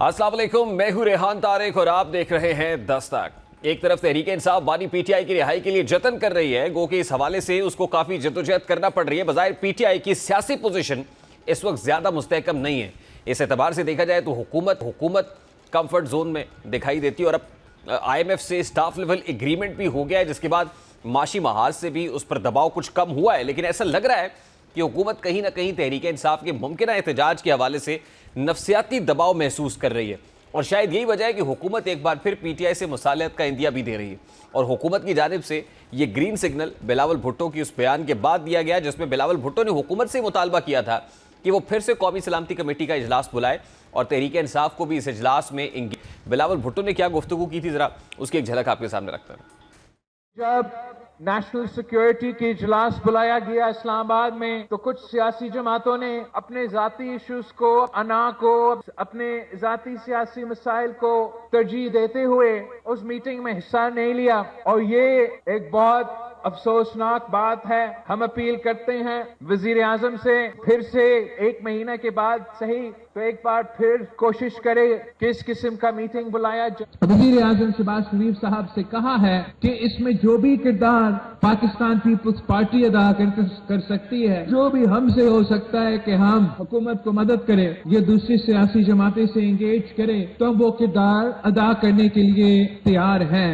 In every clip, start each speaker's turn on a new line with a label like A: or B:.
A: अस्सलाम वालेकुम, मैं हूं रेहान तारिक और आप देख रहे हैं दस्तक। एक तरफ तहरीक इंसाफ बानी पीटीआई की रिहाई के लिए जतन कर रही है, गो कि इस हवाले से उसको काफी जद्दोजहद करना पड़ रही है। बजाय पीटीआई की सियासी पोजीशन इस वक्त ज्यादा मुस्तहकम नहीं है। इस एतबार से देखा जाए तो हुकूमत कंफर्ट जोन में दिखाई देती है और अब IMF से स्टाफ लेवल एग्रीमेंट भी हो गया है, जिसके बाद माशी महाज से भी उस पर दबाव कुछ कम हुआ है। लेकिन ऐसा लग रहा है कि हुकूमत कहीं ना कहीं तहरीक इंसाफ के मुमकिन एहतजाज के हवाले से नफसियाती दबाव महसूस कर रही है और शायद यही वजह है कि हुकूमत एक बार फिर पीटीआई से मुसालहत का इंदिया भी दे रही है। और हुकूमत की जानिब से ये ग्रीन सिग्नल बिलावल भुट्टो की उस बयान के बाद दिया गया, जिसमें बिलावल भुट्टो ने हुकूमत से मुतालबा किया था कि वो फिर से कौमी सलामती कमेटी का इजलास बुलाए और तहरीक इंसाफ को भी इस इजलास में बिलावल भुट्टो ने क्या गुफ्तगू की थी, जरा उसकी एक झलक आपके सामने रखता हूं।
B: जब नेशनल सिक्योरिटी की इजलास बुलाया गया इस्लामाबाद में, तो कुछ सियासी जमातों ने अपने जाती इश्यूज को, अपने जाती सियासी मसाइल को तरजीह देते हुए उस मीटिंग में हिस्सा नहीं लिया और ये एक बहुत अफसोसनाक बात है। हम अपील करते हैं वजीर आजम से, फिर से 1 महीने के बाद सही तो एक बार फिर कोशिश करे कि इस किस्म का मीटिंग बुलाया जाए। वजीर आजम शहबाज शरीफ साहब से कहा है कि इसमें जो भी किरदार पाकिस्तान पीपुल्स पार्टी अदा कर सकती है, जो भी हमसे हो सकता है कि हम हुकूमत को मदद करें, ये दूसरी सियासी जमातें से एंगेज करें, तो वो किरदार अदा करने के लिए तैयार हैं।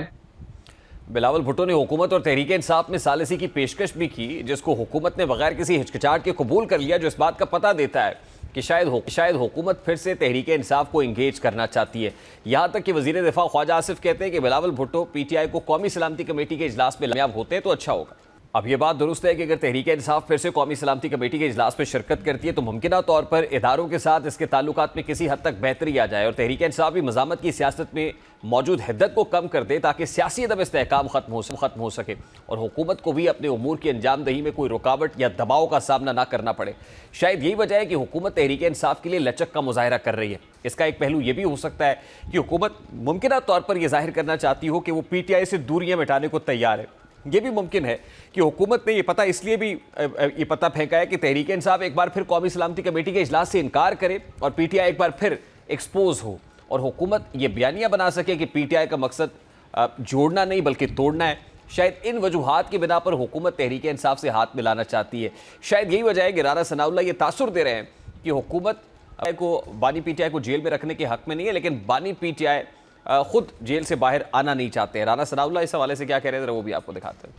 A: बिलावल भुट्टो ने हुकूमत और तहरीक इंसाफ में सालिसी की पेशकश भी की, जिसको हुकूमत ने बगैर किसी हिचकिचाहट के कबूल कर लिया, जो इस बात का पता देता है कि शायद हुकूमत फिर से तहरीक इंसाफ को इंगेज करना चाहती है। यहाँ तक कि वजीर दिफा ख्वाजा आसिफ कहते हैं कि बिलावल भुट्टो पीटीआई को कौमी सलामती कमेटी के इजलास में कामयाब होते तो अच्छा होगा। अब यह बात दुरुस्त है कि अगर तहरीक इंसाफ फिर से कौमी सलामती कमेटी के इजलास में शिरकत करती है तो मुमकिना तौर पर इदारों के साथ इसके ताल्लुकात में किसी हद तक बेहतरी आ जाए और तहरीक इंसाफ भी मज़ामत की सियासत में मौजूद हिद्दत को कम कर दे, ताकि सियासी अदम इस्तेहकाम खत्म हो सके और हुकूमत को भी अपने उमूर की अंजामदही में कोई रुकावट या दबाव का सामना ना करना पड़े। शायद यही वजह है कि हुकूमत तहरीक इंसाफ के लिए लचक का मुजाहरा कर रही है। इसका एक पहलू यह भी हो सकता है कि हुकूमत मुमकिना तौर पर यह जाहिर करना चाहती हो कि वो पीटीआई से दूरियां मिटाने को तैयार है। यह भी मुमकिन है कि हुकूमत ने ये पता फेंका है कि तहरीक इंसाफ एक बार फिर कौमी सलामती कमेटी के इजलास से इनकार करे और पीटीआई एक बार फिर एक्सपोज हो और हुकूमत ये बयानियां बना सके कि पीटीआई का मकसद जोड़ना नहीं बल्कि तोड़ना है। शायद इन वजूहात की बिना पर हुकूमत तहरीक इंसाफ से हाथ मिलाना चाहती है। शायद यही वजह है कि राना सनाउल्लाह ये तासुर दे रहे हैं कि हुकूमत को बानी पीटीआई को जेल में रखने के हक में नहीं है, लेकिन बानी पीटीआई खुद जेल से बाहर आना नहीं चाहते हैं। राना सनाउल्लाह इस हवाले से क्या कह रहे थे वो भी आपको दिखाते हैं।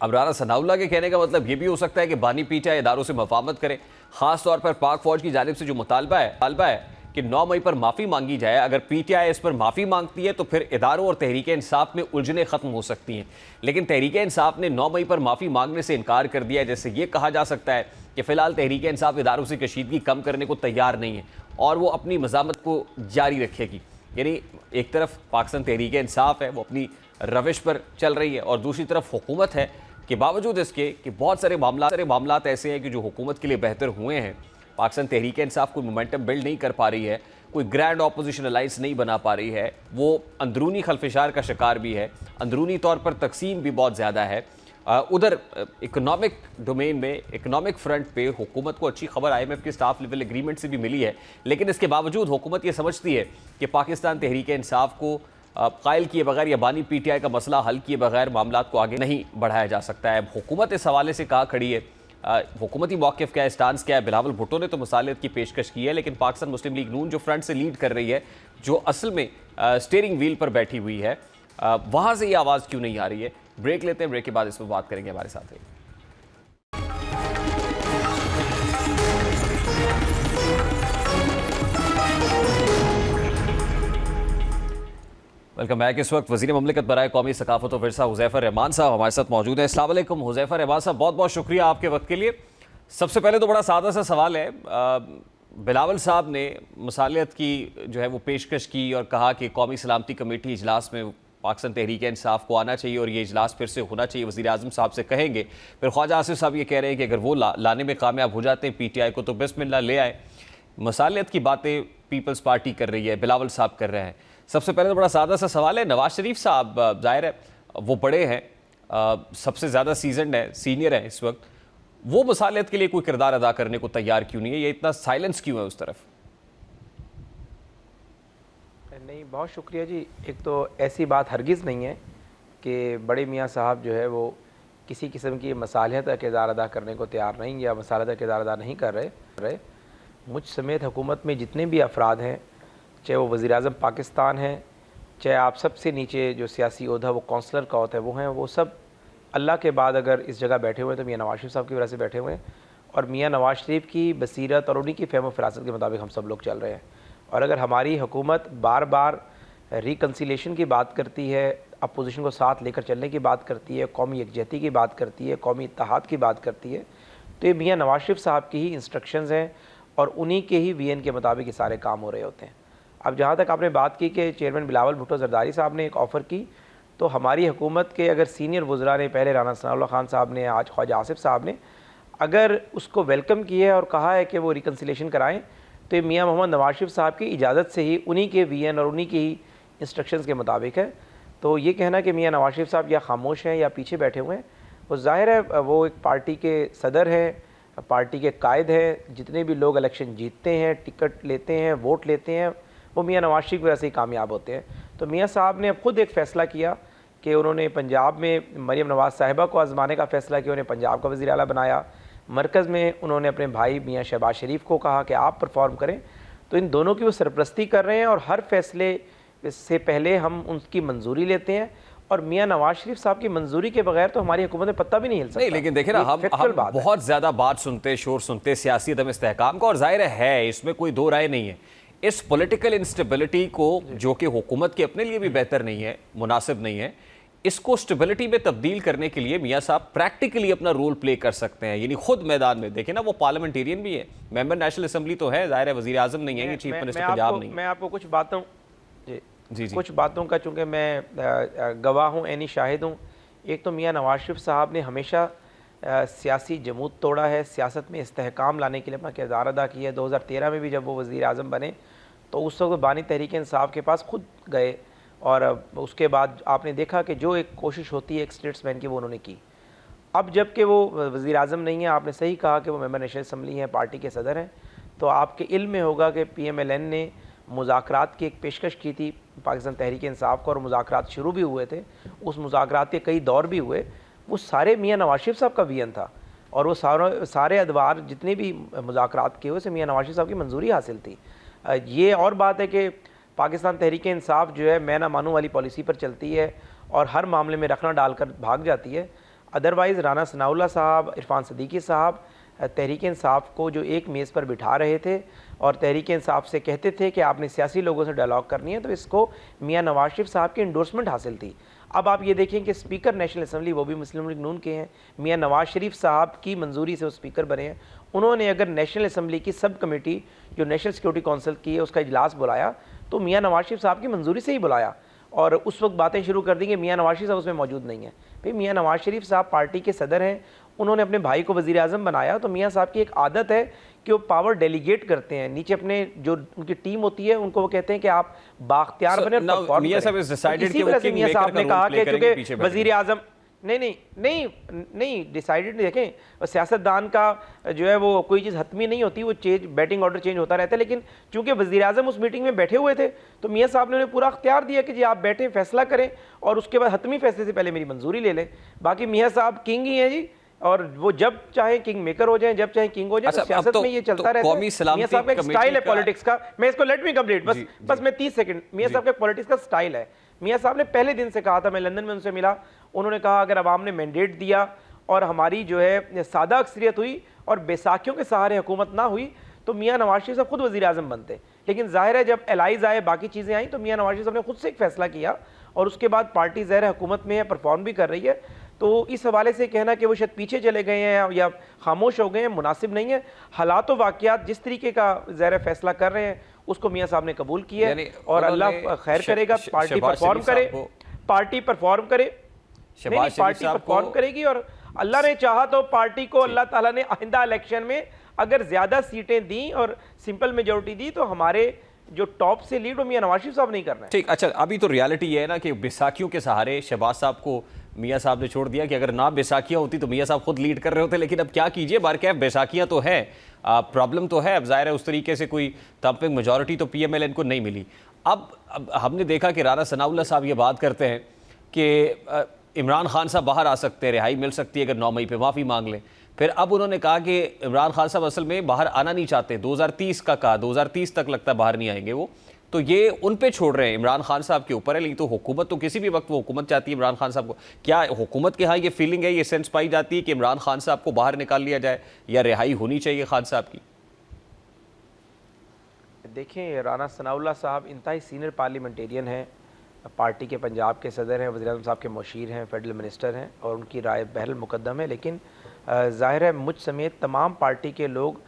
A: अब राना सनाउल्लाह के कहने का मतलब ये भी हो सकता है कि बानी पीटीआई इदारों से मफाहमत करे, खास तौर पर पाक फौज की जानिब से जो मुतालबा है कि 9 मई पर माफ़ी मांगी जाए। अगर पीटीआई इस पर माफ़ी मांगती है तो फिर इदारों और तहरीक इंसाफ में उलझने ख़त्म हो सकती हैं। लेकिन तहरीक इंसाफ ने 9 मई पर माफ़ी मांगने से इनकार कर दिया है, जैसे ये कहा जा सकता है कि फ़िलहाल तहरीक इंसाफ इदारों से कशीदगी कम करने को तैयार नहीं है और वो अपनी मज़ामत को जारी रखेगी। यानी एक तरफ पाकिस्तान तहरीक इंसाफ है, वो अपनी रविश पर चल रही है और दूसरी तरफ हुकूमत है कि बावजूद इसके कि बहुत सारे मामलात ऐसे हैं कि जो हुकूमत के लिए बेहतर हुए हैं, पाकिस्तान तहरीक इंसाफ कोई मोमेंटम बिल्ड नहीं कर पा रही है, कोई ग्रैंड ऑपोजिशन अलाइंस नहीं बना पा रही है, वो अंदरूनी खलफिशार का शिकार भी है, अंदरूनी तौर पर तकसीम भी बहुत ज़्यादा है। उधर इकोनॉमिक डोमेन में, इकोनॉमिक फ्रंट पे हुकूमत को अच्छी खबर IMF के स्टाफ लेवल एग्रीमेंट से भी मिली है, लेकिन इसके बावजूद हुकूमत ये समझती है कि पाकिस्तान तहरीक इंसाफ को कायल किए बगैर या बानी पीटीआई का मसला हल किए बगैर मामलात को आगे नहीं बढ़ाया जा सकता है। हुकूमत इस हवाले से कहाँ खड़ी है, हुकूमती मौक़िफ़ क्या है, स्टांस क्या है। बिलावल भुट्टो ने तो मुसालियत की पेशकश की है, लेकिन पाकिस्तान मुस्लिम लीग नून जो फ्रंट से लीड कर रही है, जो असल में स्टीयरिंग व्हील पर बैठी हुई है, वहाँ से ये आवाज़ क्यों नहीं आ रही है। ब्रेक लेते हैं, ब्रेक के बाद इस पर बात करेंगे। हमारे साथ वेलकम बैक। इस वक्त वज़ीर ममलिकत बराए कौमी सकाफत और विरसा हुज़ैफ़ा रहमान साहब हमारे साथ मौजूद हैं। अस्सलाम वालेकुम हुज़ैफ़ा रहमान साहब, बहुत बहुत शुक्रिया आपके वक्त के लिए। सबसे पहले तो बड़ा सादा सा सवाल है, बिलावल साहब ने मुसालियत की जो है वो पेशकश की और कहा कि कौमी सलामती कमेटी इजलास में पाकिस्तान तहरीक इंसाफ को आना चाहिए और ये इजलास फिर से होना चाहिए, वज़ीर आज़म साहब से कहेंगे। फिर ख्वाजा आसिफ साहब ये कह रहे हैं कि अगर वो लाने में कामयाब हो जाते हैं पीटीआई को तो बिस्मिल्लाह ले आए। मसालियत की बातें पीपल्स पार्टी कर रही है, बिलावल साहब कर रहे हैं। सबसे पहले तो बड़ा सादा सा सवाल है, नवाज शरीफ साहब जाहिर है वो बड़े हैं, सबसे ज़्यादा सीजनड है, सीनियर है इस वक्त, वो मसालियत के लिए कोई किरदार अदा करने को तैयार क्यों नहीं है? ये इतना साइलेंस क्यों है उस तरफ?
C: नहीं, बहुत शुक्रिया जी। एक तो ऐसी बात हरगिज़ नहीं है कि बड़े मियाँ साहब जो है वो किसी किस्म की मसालियत का किरदार अदा करने को तैयार नहीं या मसालियत का किरदार अदा नहीं कर रहे। मुझ समेत हुकूमत में जितने भी अफराद हैं, चाहे वो वज़ीर-ए-आज़म पाकिस्तान हैं, चाहे आप सबसे नीचे जो सियासी ओहदा वो कौंसलर का होता है वो हैं, वो सब अल्लाह के बाद अगर इस जगह बैठे हुए हैं तो मियाँ नवाज शरीफ साहब की वजह से बैठे हुए हैं, और मियाँ नवाज शरीफ की बसीरत और उन्हीं की फ़हम फ़रासत के मुताबिक हम सब लोग चल रहे हैं। और अगर हमारी हुकूमत बार बार रिकन्सिलेशन की बात करती है, अपोजिशन को साथ लेकर चलने की बात करती है, कौमी यकजहती की बात करती है, कौमी इत्तेहाद की बात करती है, तो ये मियाँ नवाज शरीफ साहब की ही इंस्ट्रक्शंस हैं और उन्हीं के ही वीएन के मुताबिक ये सारे काम हो रहे होते हैं। अब जहाँ तक आपने बात की कि चेयरमैन बिलावल भुट्टो जरदारी साहब ने एक ऑफ़र की, तो हमारी हुकूमत के अगर सीनियर वज़रा ने, पहले राना सनाउल्लाह खान साहब ने, आज ख्वाजा आसिफ साहब ने अगर उसको वेलकम किया है और कहा है कि वो रिकन्सिलेशन कराएं, तो ये मियाँ मोहम्मद नवाज शरीफ साहब की इजाज़त से ही, उन्हीं के वीएन और उन्हीं की ही इंस्ट्रक्शंस के मुताबिक है। तो ये कहना कि मियाँ नवाज शरीफ साहब या खामोश हैं या पीछे बैठे हुए हैं, वो ज़ाहिर है वो एक पार्टी के सदर हैं, पार्टी के कायद हैं। जितने भी लोग इलेक्शन जीतते हैं, टिकट लेते हैं, वोट लेते हैं, वो मियाँ नवाज शरीफ की वजह से ही कामयाब होते हैं। तो मियाँ साहब ने अब खुद एक फ़ैसला किया कि उन्होंने पंजाब में मरीम नवाज़ साहिबा को आजमाने का फ़ैसला किया, उन्हें पंजाब का वज़ीर आला बनाया। मरकज़ में उन्होंने अपने भाई मियाँ शहबाज शरीफ को कहा कि आप परफॉर्म करें। तो इन दोनों की वो सरपरस्ती कर रहे हैं और हर फैसले से पहले हम उनकी मंजूरी लेते हैं, और मियाँ नवाज शरीफ साहब की मंजूरी के बगैर तो हमारी हुकूमत में पत्ता भी नहीं हिल सकता।
A: नहीं, लेकिन देखिए ना, हम बहुत ज़्यादा बात सुनते, शोर सुनते सियासी अदम इस्तेहकाम का, और जाहिर है इसमें कोई दो राय नहीं है। इस पॉलिटिकल इंस्टेबिलिटी को, जो कि हुकूमत के अपने लिए भी बेहतर नहीं है, मुनासिब नहीं है, इसको स्टेबिलिटी में तब्दील करने के लिए मियाँ साहब प्रैक्टिकली अपना रोल प्ले कर सकते हैं, यानी खुद मैदान में। देखें ना, वो पार्लियामेंटेरियन भी है, मेंबर नेशनल असेंबली तो है, जाहिर है वज़ीर आज़म नहीं है, चीफ मिनिस्टर पंजाब नहीं।
C: मैं आपको कुछ बातों
A: जी
C: कुछ बातों का, चूँकि मैं गवाह हूँ, ऐनी शाहिद हूँ। एक तो मियाँ नवाज शरीफ साहब ने हमेशा सियासी जमूद तोड़ा है, सियासत में इस्तेहकाम लाने के लिए अपना किरदार अदा किया है। 2013 में भी जब वो वज़ीर आज़म बने तो उस वक्त बानी तहरीक इंसाफ के पास खुद गए, और उसके बाद आपने देखा कि जो एक कोशिश होती है एक स्टेट्समैन की, वो उन्होंने की। अब जब कि वो वज़ीर आज़म नहीं है, आपने सही कहा कि वो मेंबर नेशनल असम्बली हैं, पार्टी के सदर हैं, तो आपके इल्म में होगा कि PMLN ने मुज़ाकरात की एक पेशकश की थी पाकिस्तान तहरीक इंसाफ को, और मुज़ाकरात शुरू भी हुए थे। उस मुज़ाकरात के कई दौर भी हुए, वो सारे मियाँ नवाज शरीफ साहब का वीएन था, और वो सारे अदवार जितने भी मुज़ाकरात किए हुए से मियाँ नवाज शरीफ साहब की मंजूरी हासिल थी। ये और बात है कि पाकिस्तान तहरीक इंसाफ जो है मैं ना मानूं वाली पॉलिसी पर चलती है और हर मामले में रखना डालकर भाग जाती है। अदरवाइज़ राना सनाउल्लाह साहब, इरफान सदीकी साहब तहरीक इंसाफ को जो एक मेज़ पर बिठा रहे थे और तहरीक इंसाफ से कहते थे कि आपने सियासी लोगों से डायलॉग करनी है, तो इसको मियाँ नवाज शरीफ साहब की इंडोर्समेंट हासिल थी। अब आप ये देखें कि स्पीकर नेशनल असम्बली वो भी मुस्लिम लीग नून के हैं, मियाँ नवाज शरीफ साहब की मंजूरी से वो स्पीकर बने हैं। उन्होंने अगर नेशनल असम्बली की सब कमेटी जो नेशनल सिक्योरिटी कौंसिल की है उसका इजलास बुलाया, तो मियाँ नवाज शरीफ साहब की मंजूरी से ही बुलाया, और उस वक्त बातें शुरू कर दी कि मियाँ नवाज शरीफ साहब उसमें मौजूद नहीं है। भाई मियाँ नवाज शरीफ साहब पार्टी के सदर हैं, उन्होंने अपने भाई को वज़ीर आज़म बनाया, तो मियाँ साहब की एक आदत है कि वो पावर डेलीगेट करते हैं। नीचे अपने जो उनकी टीम होती है उनको वो कहते हैं कि आप बाख्तियार बने, मियाँ साहब ने कहा कि चूँकि वज़ीर आज़म नहीं डिसाइडेड, देखें सियासतदान का जो है वो कोई चीज़ हतमी नहीं होती, वो बैटिंग ऑर्डर चेंज होता रहता है। लेकिन चूंकि वज़ीर आज़म उस मीटिंग में बैठे हुए थे, तो मियाँ साहब ने उन्हें पूरा अख्तियार दिया कि जी आप बैठे, फैसला करें, और उसके बाद हतमी फैसले से पहले मेरी मंजूरी ले लें। बाकी मियाँ साहब किंग ही हैं जी, और वो जब चाहे किंग मेकर हो जाए, जब चाहे किंग हो जाए। सियासत में ये चलता रहता है। मियाँ साहब का एक स्टाइल है पॉलिटिक्स का। मैं इसको लेट मी कंप्लीट, बस मैं 30 सेकंड। मियाँ साहब का पॉलिटिक्स का स्टाइल है। मियाँ साहब ने पहले दिन से कहा था, मैं लंदन में उनसे मिला, उन्होंने कहा अगर अवाम ने मैंडेट दिया और हमारी जो है सादा अक्सरियत हुई और बैसाखियों के सहारे हुकूमत ना हुई, तो मियाँ नवाज शरीफ साहब खुद वज़ीर आज़म बनते। लेकिन जाहिर है जब एलाइज आए, बाकी चीज़ें आई, तो मियाँ नवाज शरीफ साहब ने खुद से एक फैसला किया, और उसके बाद पार्टी ज़ाहिर हुकूमत में है, परफॉर्म भी कर रही है। तो इस हवाले से कहना कि वो शायद पीछे चले गए हैं या खामोश हो गए हैं, मुनासिब नहीं है। हालात व वाक़ियात जिस तरीके का ज़ाहिर फैसला कर रहे हैं उसको मियाँ साहब ने कबूल किया है, और अल्लाह खैर करेगा। पार्टी परफॉर्म करे, पार्टी परफॉर्म करे, पार्टी परफॉर्म करेगी, और अल्लाह ने चाहा तो पार्टी को अल्लाह ताला ने आइंदा इलेक्शन में अगर ज़्यादा सीटें दी और सिंपल मेजोरिटी दी, तो हमारे जो टॉप से लीड वो मियाँ नवाज शरीफ साहब नहीं करना है।
A: ठीक, अच्छा, अभी तो रियलिटी ये है ना कि बैसाखियों के सहारे शहबाज साहब को मियाँ साहब ने छोड़ दिया कि अगर ना बैसाखियाँ होती तो मियाँ साहब खुद लीड कर रहे होते। लेकिन अब क्या कीजिए, बारकैफ बैसाखियाँ तो है, प्रॉब्लम तो है। अब जाहिर है उस तरीके से कोई थम्पिंग मेजॉरिटी तो PMLN को नहीं मिली। अब हमने देखा कि राना सनाउल्लाह साहब ये बात करते हैं कि इमरान खान साहब बाहर आ सकते हैं, रिहाई मिल सकती है अगर 9 मई पे माफ़ी मांग लें। फिर अब उन्होंने कहा कि इमरान खान साहब असल में बाहर आना नहीं चाहते, 2030 का कहा, 2030 तक लगता है बाहर नहीं आएंगे वो, तो ये उन पे छोड़ रहे हैं, इमरान खान साहब के ऊपर है। लेकिन तो हुकूमत तो किसी भी वक्त वो हुकूमत चाहती है इमरान खान साहब को। क्या हुकूमत के यहाँ ये फीलिंग है, ये सेंस पाई जाती है कि इमरान खान साहब को बाहर निकाल लिया जाए या रिहाई होनी चाहिए खान साहब की?
C: देखिए, राना सनाउल्लाह साहब इंतहाई सीनियर पार्लियामेंटेरियन हैं, पार्टी के पंजाब के सदर हैं, वज़ीर-ए-आज़म साहब के मुशीर हैं, फेडरल मिनिस्टर हैं और उनकी राय बहरहाल मुकद्दम है। लेकिन ज़ाहिर है मुझ समेत तमाम पार्टी के लोग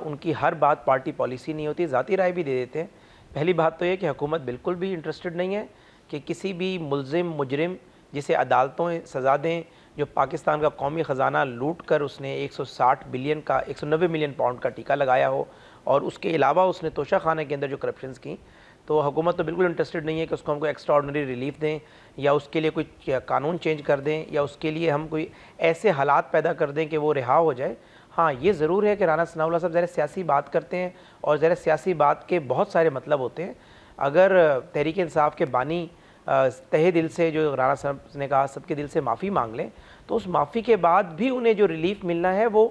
C: उनकी हर बात पार्टी पॉलिसी नहीं होती, ज़ाती राय भी दे देते हैं। पहली बात तो ये कि हुकूमत बिल्कुल भी इंटरेस्टेड नहीं है कि किसी भी मुल्ज़िम मुजरिम जिसे अदालतों सज़ा दें, जो पाकिस्तान का कौमी ख़जाना लूट कर उसने 160 बिलियन का 190 मिलियन पाउंड का टीका लगाया हो और उसके अलावा उसने तोशा खाने के अंदर जो करप्शंस की, तो हुकूमत तो बिल्कुल इंटरेस्टेड नहीं है कि उसको हम कोई एक्स्ट्रा ऑर्डिनरी रिलीफ दें या उसके लिए कोई कानून चेंज कर दें या उसके लिए हम कोई ऐसे हालात पैदा कर दें कि वो रिहा हो जाए। हाँ, ये ज़रूर है कि राना सनाउल्लाह साहब ज़रा सियासी बात करते हैं और ज़रा सियासी बात के बहुत सारे मतलब होते हैं। अगर तहरीक इंसाफ के बानी तहे दिल से, जो राना साहब ने कहा, सबके दिल से माफ़ी मांग लें, तो उस माफ़ी के बाद भी उन्हें जो रिलीफ मिलना है वो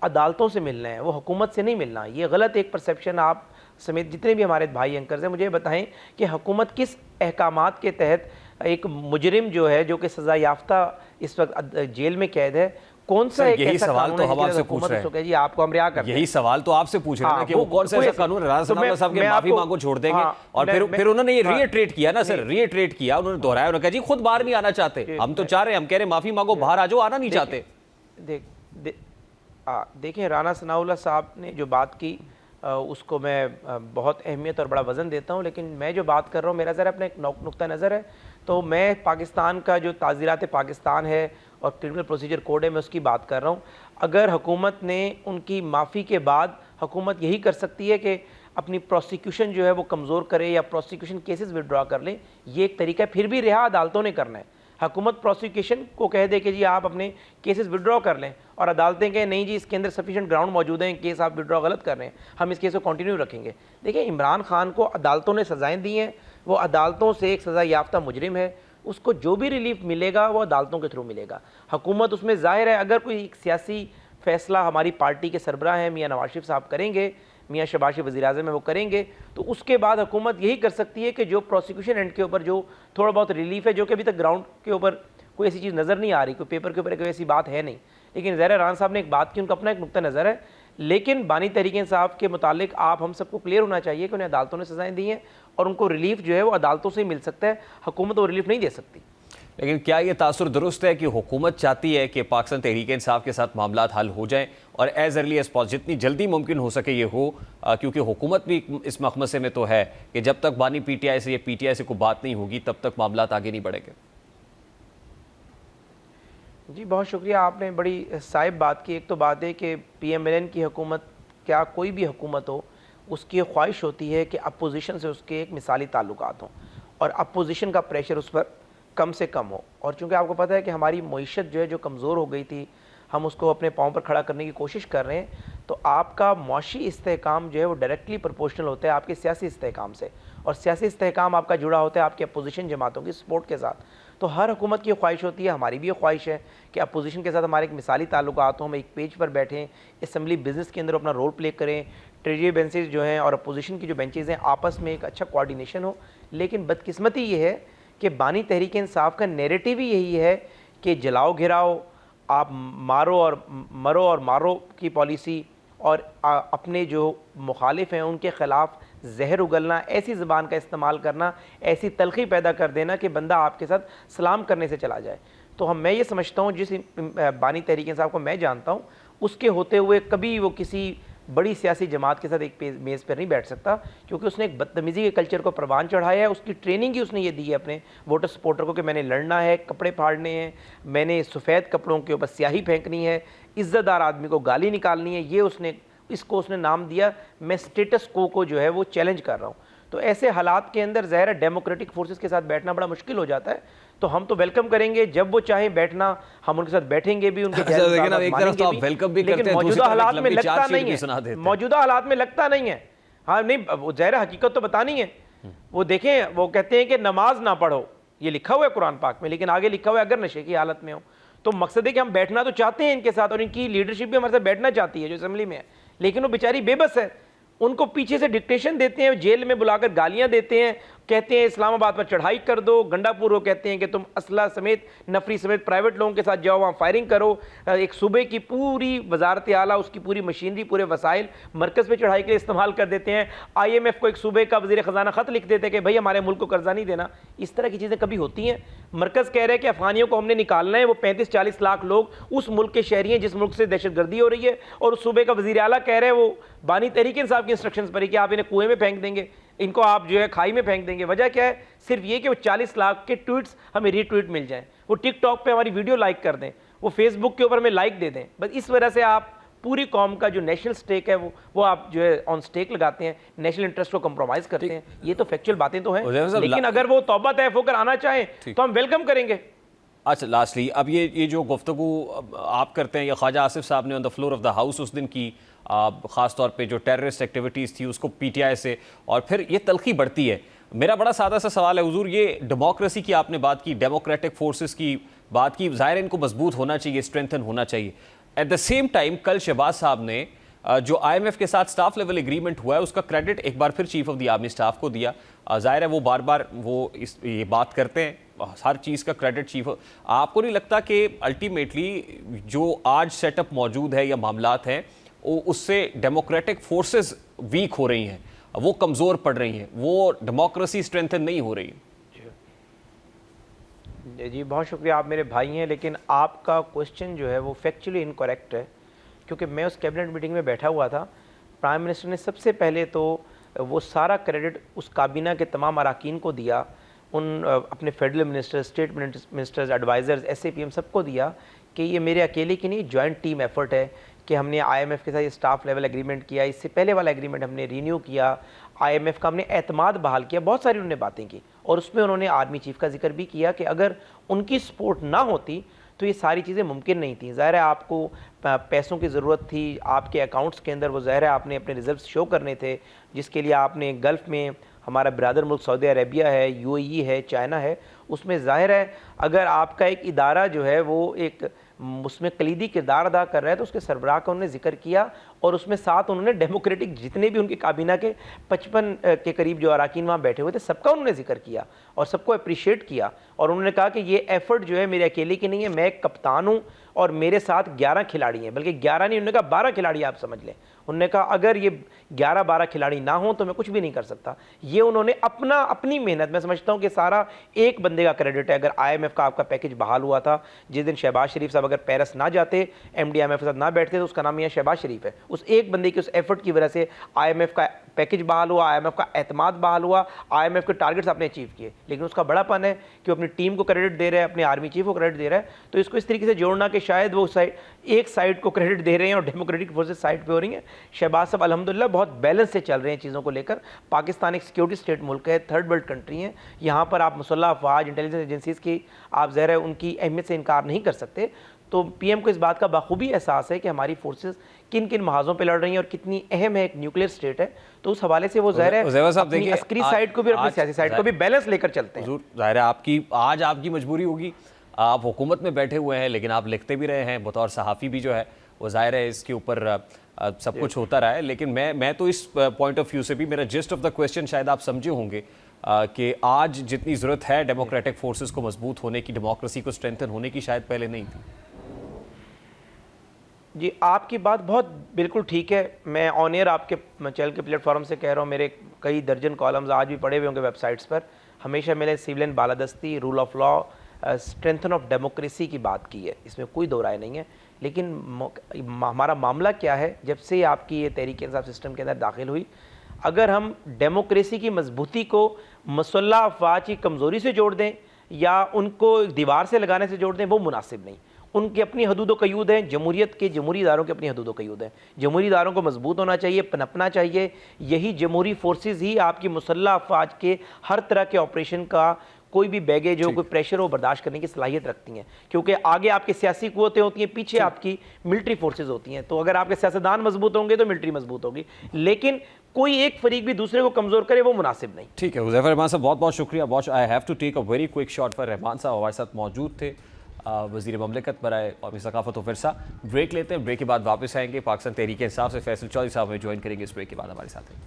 C: अदालतों से मिलना है, वो हुकूमत से नहीं मिलना। ये गलत एक परसेप्शन आप समेत जितने भी हमारे भाई एंकर्स हैं, मुझे बताएं कि हुकूमत किस अहकामात के तहत एक मुजरिम जो है, जो कि सज़ा याफ्ता इस वक्त जेल में कैद है, कौन सा एक
A: यही
C: ऐसा
A: सवाल
C: कानून
A: तो
C: है
A: हम आपसे
C: जिसके
A: पूछ
C: तहत
A: रहे
C: हुकूमत
A: हैं,
C: जी आपको हम रिहा करते हैं?
A: यही सवाल तो आपसे पूछ रहे हैं ना कि वो कौन सा ऐसा कानून है, राना सनाउल्लाह साहब के माफी मांगो छोड़ देंगे। और फिर उन्होंने ये रीइटरेट किया ना सर, रीइटरेट किया, उन्होंने दोहराया, उन्होंने कहा जी खुद बाहर नहीं आना चाहते, हम तो चाह रहे हैं, हम कह रहे हैं माफी मांगो, बाहर आ जाओ, आना नहीं चाहते।
C: देखिए, राना सनाउल्लाह साहब ने जो बात की उसको मैं बहुत अहमियत और बड़ा वज़न देता हूँ, लेकिन मैं जो बात कर रहा हूँ, मेरा ज़रा अपना एक नुक्ता नज़र है। तो मैं पाकिस्तान का जो ताज़ीरात पाकिस्तान है और क्रिमिनल प्रोसीजर कोड है, मैं उसकी बात कर रहा हूँ। अगर हुकूमत ने उनकी माफ़ी के बाद, हुकूमत यही कर सकती है कि अपनी प्रोसिक्यूशन जो है वो कमज़ोर करे या प्रोसिक्यूशन केसेस विड्रॉ कर ले, ये एक तरीका है। फिर भी रिहा अदालतों ने करना है। हुकूमत प्रोसिक्यूशन को कह दे कि जी आप अपने केसेस विड्रॉ कर लें और अदालतें कहें नहीं जी इसके अंदर सफिशिएंट ग्राउंड मौजूद हैं, केस आप विड्रॉ गलत कर रहे हैं, हम इस केस को कंटिन्यू रखेंगे। देखिए, इमरान खान को अदालतों ने सज़ाएँ दी हैं, वो अदालतों से एक सज़ा याफ्ता मुजरिम है, उसको जो भी रिलीफ मिलेगा वो अदालतों के थ्रू मिलेगा। हुकूमत उसमें ज़ाहिर है अगर कोई सियासी फ़ैसला हमारी पार्टी के सरबराह हैं मियाँ नवाज शरीफ साहब करेंगे, मियाँ शहबाज शरीफ वज़ीर-ए-आज़म है वो करेंगे, तो उसके बाद हुकूमत यही कर सकती है कि जो प्रोसिक्यूशन एंड के ऊपर जो थोड़ा बहुत रिलीफ है, जो कि अभी तक ग्राउंड के ऊपर कोई ऐसी चीज़ नज़र नहीं आ रही, कोई पेपर के ऊपर कोई ऐसी बात है नहीं, लेकिन ज़ाहिर राना साहब ने एक बात की, उनका अपना एक नुक्ता नज़र है। लेकिन बानी तहरीक इंसाफ के मुतालिक आप हम सबको क्लियर होना चाहिए कि उन्हें अदालतों ने सज़ाएँ दी हैं और उनको रिलीफ जो है वो अदालतों से ही मिल सकता है, हुकूमत वो रिलीफ नहीं दे सकती।
A: लेकिन क्या ये तासुर दुरुस्त है कि हुकूमत चाहती है कि पाकिस्तान तहरीक इंसाफ के साथ मामलात हल हो जाएं और एज अर्ली एज पॉसिबल, जितनी जल्दी मुमकिन हो सके ये हो, क्योंकि हुकूमत भी इस मखमसे में तो है कि जब तक बानी पीटीआई से या पीटीआई से कोई बात नहीं होगी तब तक मामलात आगे नहीं बढ़ेंगे?
C: जी बहुत शुक्रिया, आपने बड़ी साहिब बात की। एक तो बात है कि PMLN की हुकूमत, क्या कोई भी हुकूमत हो, उसकी ख्वाहिश होती है कि अपोजिशन से उसके एक मिसाली ताल्लुकात हों और अपोजिशन का प्रेशर उस पर कम से कम हो। और चूँकि आपको पता है कि हमारी मईशत जो है जो कमज़ोर हो गई थी, हम उसको अपने पाँव पर खड़ा करने की कोशिश कर रहे हैं, तो आपका मुआशी इस्तेहकाम जो है वो डायरेक्टली प्रोपोर्शनल होता है आपके सियासी इस्तेहकाम से, और सियासी इस्तेहकाम आपका जुड़ा होता है आपकी अपोजिशन जमातों की सपोर्ट के साथ। तो हर हुकूमत की ख्वाहिश होती है, हमारी भी ये ख्वाहिश है कि अपोजिशन के साथ हमारे एक मिसाली ताल्लुकात हों, हम एक पेज पर बैठें, असम्बली बिज़नेस के अंदर अपना रोल प्ले करें, ट्रेजरी बेंचेज जो हैं और अपोजिशन की जो बेंचेज़ हैं आपस में एक अच्छा कोऑर्डिनेशन हो। लेकिन बदकिस्मती ये है कि बानी तहरीक इंसाफ का नैरेटिव ही यही है कि जलाओ घिराओ, आप मारो और मारो की पॉलिसी, और अपने जो मुखालिफ हैं उनके ख़िलाफ़ जहर उगलना, ऐसी ज़बान का इस्तेमाल करना, ऐसी तलखी पैदा कर देना कि बंदा आपके साथ सलाम करने से चला जाए। तो मैं ये समझता हूँ जिस बानी तहरीक इंसाफ को मैं जानता हूँ, उसके होते हुए कभी वो किसी बड़ी सियासी जमात के साथ एक मेज़ पर नहीं बैठ सकता, क्योंकि उसने एक बदतमीज़ी के कल्चर को परवान चढ़ाया है। उसकी ट्रेनिंग ही उसने ये दी है अपने वोटर सपोर्टर को कि मैंने लड़ना है, कपड़े फाड़ने हैं, मैंने सफ़ेद कपड़ों के ऊपर स्याही फेंकनी है, इज़्ज़तदार आदमी को गाली निकालनी है। ये इसको उसने नाम दिया, मैं स्टेटस को जो है वो चैलेंज कर रहा हूँ। तो ऐसे हालात के अंदर ज़ाहिर है डेमोक्रेटिक फोर्सेस के साथ बैठना बड़ा मुश्किल हो जाता है। तो हम तो वेलकम करेंगे, जब वो चाहें बैठना हम उनके साथ बैठेंगे भी, उनके लेकिन मौजूदा हालात में लगता नहीं है, मौजूदा हालात में लगता नहीं है। हाँ नहीं, ज़ाहिर हकीकत तो बतानी है वो देखें, वो कहते हैं कि नमाज ना पढ़ो, ये लिखा हुआ है कुरान पाक में, लेकिन आगे लिखा हुआ है अगर नशे की हालत में हो। तो मकसद है कि हम बैठना तो चाहते हैं इनके साथ, और इनकी लीडरशिप भी हमारे साथ बैठना चाहती है जो असेंबली में है, लेकिन वो बेचारी बेबस है। उनको पीछे से डिक्टेशन देते हैं, जेल में बुलाकर गालियां देते हैं, कहते हैं इस्लामाबाद पर चढ़ाई कर दो, गंडापुर वो कहते हैं कि तुम असला समेत, नफरी समेत प्राइवेट लोगों के साथ जाओ, वहाँ फायरिंग करो। एक सूबे की पूरी वजारत आला, उसकी पूरी मशीनरी, पूरे वसाइल मरकज़ पे चढ़ाई के लिए इस्तेमाल कर देते हैं। IMF को एक सूबे का वज़ीर ख़जाना ख़त लिख देते हैं कि भाई हमारे मुल्क को कर्जा नहीं देना। इस तरह की चीज़ें कभी होती हैं? मरकज़ कह रहे हैं कि अफ़गानियों को हमने निकालना है, वो 35-40 लाख लोग उस मुल्क के शहरी हैं जिस मुल्क से दहशतगर्दी हो रही है, और उस सूबे का वज़ीर आला कह रहे हैं, वो बानी तहरीक इंसाफ की इंस्ट्रक्शंस पर ही, कि आप इन्हें कुएं में फेंक देंगे, इनको आप जो है खाई में फेंक देंगे। वजह क्या है? सिर्फ ये कि वो 40 लाख के ट्वीट्स हमें रीट्वीट मिल जाएं, वो टिकटॉक पे हमारी वीडियो लाइक कर दें, वो फेसबुक के ऊपर हमें लाइक दे दें। बस इस वजह से आप पूरी कौम का जो नेशनल स्टेक है वो आप जो है ऑन स्टेक लगाते हैं, नेशनल इंटरेस्ट को कंप्रोमाइज करते हैं। ये तो फैक्चुअल बातें तो हैं, लेकिन अगर वो तौबा तैफ होकर आना चाहें तो हम वेलकम करेंगे।
A: अच्छा, लास्टली अब ये जो गुफ्तगू आप करते हैं, ये ख्वाजा आसिफ साहब ने on the floor of the house उस दिन की, ख़ास तौर पे जो टेररिस्ट एक्टिविटीज़ थी उसको PTI से, और फिर ये तलखी बढ़ती है। मेरा बड़ा सादा सा सवाल है हुजूर, ये डेमोक्रेसी की आपने बात की, डेमोक्रेटिक फोर्सेस की बात की, ज़ाहिर इनको मजबूत होना चाहिए, स्ट्रेंथन होना चाहिए। एट द सेम टाइम कल शहबाज साहब ने जो IMF के साथ स्टाफ लेवल एग्रीमेंट हुआ है उसका क्रेडिट एक बार फिर chief of the army staff को दिया। ज़ाहिर है वो बार बार ये बात करते हैं, हर चीज़ का क्रेडिट चीफ। आपको नहीं लगता कि अल्टीमेटली जो आज सेटअप मौजूद है या मामलात हैं उससे डेमोक्रेटिक फोर्सेस वीक हो रही हैं, वो कमज़ोर पड़ रही हैं, वो डेमोक्रेसी स्ट्रेंथन नहीं हो रही?
C: जी बहुत शुक्रिया, आप मेरे भाई हैं, लेकिन आपका क्वेश्चन जो है वो फैक्चुअली इनकरेक्ट है, क्योंकि मैं उस कैबिनेट मीटिंग में बैठा हुआ था। प्राइम मिनिस्टर ने सबसे पहले तो वो सारा क्रेडिट उस काबीना के तमाम अरकान को दिया, उन अपने federal minister, state ministers, advisers, SAPM सबको दिया कि ये मेरे अकेले की नहीं, जॉइंट टीम एफर्ट है कि हमने IMF के साथ ये स्टाफ लेवल एग्रीमेंट किया, इससे पहले वाला एग्रीमेंट हमने रीन्यू किया, IMF का हमने एतमाद बहाल किया, बहुत सारी उन्होंने बातें की, और उसमें उन्होंने आर्मी चीफ का जिक्र भी किया कि अगर उनकी सपोर्ट ना होती तो ये सारी चीज़ें मुमकिन नहीं थी। ज़ाहिर है आपको पैसों की ज़रूरत थी, आपके अकाउंट्स के अंदर वो ज़ाहिर है आपने अपने रिजर्व्स शो करने थे, जिसके लिए आपने गल्फ़ में हमारा ब्रदर मुल्क सऊदी अरेबिया है, UAE है, चाइना है, उसमें ज़ाहिर है अगर आपका एक इदारा जो है वो एक उसमें कलीदी किरदार अदा कर रहा है तो उसके सरबराह का उन्होंने जिक्र किया, और उसमें साथ उन्होंने डेमोक्रेटिक जितने भी उनकी काबीना के 55 के करीब जो अरकान वहाँ बैठे हुए थे सबका उन्होंने जिक्र किया और सबको अप्रिशिएट किया, और उन्होंने कहा कि ये एफर्ट जो है मेरे अकेले की नहीं है, मैं एक कप्तान हूँ और मेरे साथ 11 खिलाड़ी हैं, बल्कि 11 नहीं, उन्होंने कहा 12 खिलाड़ी आप समझ लें। उन्होंने कहा अगर ये 11-12 खिलाड़ी ना हो तो मैं कुछ भी नहीं कर सकता। ये उन्होंने अपनी मेहनत, मैं समझता हूँ कि सारा एक बंदे का क्रेडिट है। अगर IMF का आपका पैकेज बहाल हुआ था, जिस दिन शहबाज शरीफ साहब अगर पेरिस ना जाते, MD IMF के साथ ना बैठते, तो उसका नाम यह शहबाज शरीफ है। उस एक बंदे की उस एफर्ट की वजह से IMF का पैकेज बहाल हुआ, IMF का एतमाद बहाल हुआ, IMF के टारगेट्स आपने अचीव किए। लेकिन उसका बड़ापन है कि वो अपनी टीम को क्रेडिट दे रहा है, अपने आर्मी चीफ को क्रेडिट दे रहा है। तो इसको इस तरीके से जोड़ना कि शायद वो एक साइड को क्रेडिट दे रहे हैं और डेमोक्रेटिक फोर्सेस साइड पे हो रही हैं। शहबाज साहब अल्हम्दुलिल्लाह बहुत बैलेंस से चल रहे हैं चीज़ों को लेकर। पाकिस्तान एक सिक्योरिटी स्टेट मुल्क है, थर्ड वर्ल्ड कंट्री है, यहाँ पर आप मुसल्लह अफवाज, इंटेलिजेंस एजेंसीज़ की आप ज़ाहिर है उनकी अहमियत से इनकार नहीं कर सकते। तो PM को इस बात का बखूबी एहसास है कि हमारी फोर्सेस किन किन महाजों पे लड़ रही हैं और कितनी अहम है, एक न्यूक्लियर स्टेट है। तो उस हवाले से वो ज़ाहिर है अपनी अस्करी साइड को भी और अपनी सियासी साइड को भी बैलेंस लेकर चलते हैं।
A: ज़ाहिर है आज आपकी मजबूरी होगी, आप हुकूमत में बैठे हुए हैं लेकिन आप लिखते भी रहे हैं, बतौर सहाफ़ी भी जो है वो ज़ाहिर है इसके ऊपर सब कुछ होता रहा है। लेकिन मैं तो इस पॉइंट ऑफ व्यू से भी, मेरा जिस्ट ऑफ द क्वेश्चन शायद आप समझे होंगे कि आज जितनी ज़रूरत है डेमोक्रेटिक फोर्सेस को मजबूत होने की, डेमोक्रेसी को स्ट्रेंथन होने की, शायद पहले नहीं थी।
C: जी आपकी बात बहुत बिल्कुल ठीक है। मैं ऑन एयर आपके चैनल के प्लेटफॉर्म से कह रहा हूँ, मेरे कई दर्जन कॉलम्स आज भी पड़े हुए होंगे वेबसाइट्स पर। हमेशा मैंने सिविल एंड बालादस्ती, rule of law, strengthen of democracy की बात की है, इसमें कोई दो राय नहीं है। लेकिन हमारा मामला क्या है, जब से आपकी ये तहरीक इंसाफ सिस्टम के अंदर दाखिल हुई, अगर हम डेमोक्रेसी की मजबूती को मुसल्लह अफवाज की कमज़ोरी से जोड़ दें या उनको दीवार से लगाने से जोड़ दें, वो मुनासिब नहीं। उनकी अपनी हदूद व क़यूद हैं, जमहूरियत के जमहूरी इदारों की अपनी हदूद व क़यूद हैं। जमहूरी इदारों को मजबूत होना चाहिए, पनपना चाहिए। यही जमहूरी फोर्सेस ही आपकी मुसल्लह अफवाज के हर तरह के ऑपरेशन का कोई भी बैगेज हो, कोई प्रेशर हो, बर्दाश्त करने की सलाहियत रखती हैं, क्योंकि आगे आपकी सियासी कुव्वतें होती हैं, पीछे आपकी मिलिट्री फोर्सेज होती हैं। तो अगर आपके सियासतदान मजबूत होंगे तो मिलिट्री मजबूत होगी, लेकिन कोई एक फरीक भी दूसरे को कमजोर करे वो मुनासिब नहीं।
A: ठीक है हुज़ैफर रहमान साहब, बहुत बहुत शुक्रिया। बहुत I have to take a very quick shot पर रहमान साहब हमारे साथ मौजूद थे, वज़ीर ममलिकत बराए कौमी सकाफ़त व विरसा। ब्रेक लेते हैं, ब्रेक के बाद वापस आएंगे। पाकिस्तान तहरीक इंसाफ से फैसल चौधरी साहब हमें ज्वाइन करेंगे इस ब्रेक के बाद हमारे साथ हैं।